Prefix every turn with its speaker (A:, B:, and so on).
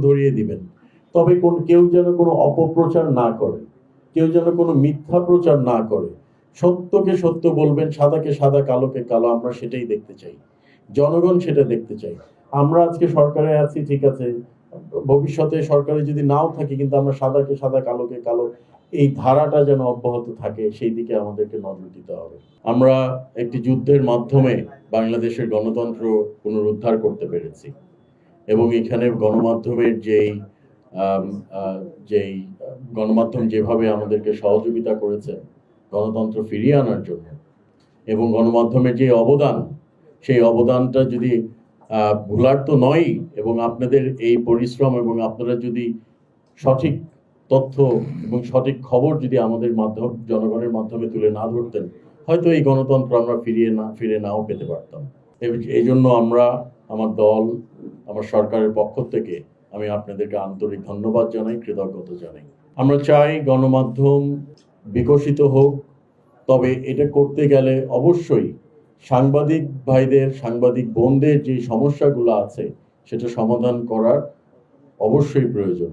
A: ধরিয়ে দিবেন। তবে কেউ যেন কোনো অপপ্রচার না করে, কেউ যেন কোনো মিথ্যা প্রচার না করে। সত্যকে সত্য বলবেন, সাদাকে সাদা, কালোকে কালো। আমরা সেটাই দেখতে চাই, জনগণ সেটা দেখতে চাই। আমরা আজকে সরকারে আছি, ঠিক আছে, ভবিষ্যতে সরকারে যদি নাও থাকি, কিন্তু আমরা সাদাকে সাদা, কালোকে কালো, এই ধারাটা যেন অব্যাহত থাকে, সেই দিকে আমাদেরকে নজর দিতে হবে। আমরা একটি যুদ্ধের মাধ্যমে বাংলাদেশের গণতন্ত্র পুনরুদ্ধার করতে পেরেছি, এবং এখানে গণমাধ্যমের যেই গণমাধ্যম যেভাবে আমাদেরকে সহযোগিতা করেছে গণতন্ত্র ফিরিয়ে আনার জন্য, এবং গণমাধ্যমের যে অবদান, সেই অবদানটা যদি ভুলার তো নয়। এবং আপনাদের এই পরিশ্রম, এবং আপনারা যদি সঠিক তথ্য এবং সঠিক খবর যদি আমাদের জনগণের মাধ্যমে তুলে না ধরতেন, হয়তো এই গণতন্ত্র আমরা ফিরে নাও পেতে পারতাম। এই জন্য আমার দল, আমার সরকারের পক্ষ থেকে আমি আপনাদেরকে আন্তরিক ধন্যবাদ জানাই, কৃতজ্ঞতা জানাই। আমরা চাই গণমাধ্যম বিকশিত হোক, তবে এটা করতে গেলে অবশ্যই সাংবাদিক ভাইদের, সাংবাদিক বোনদের যে সমস্যাগুলো আছে, সেটা সমাধান করার অবশ্যই প্রয়োজন।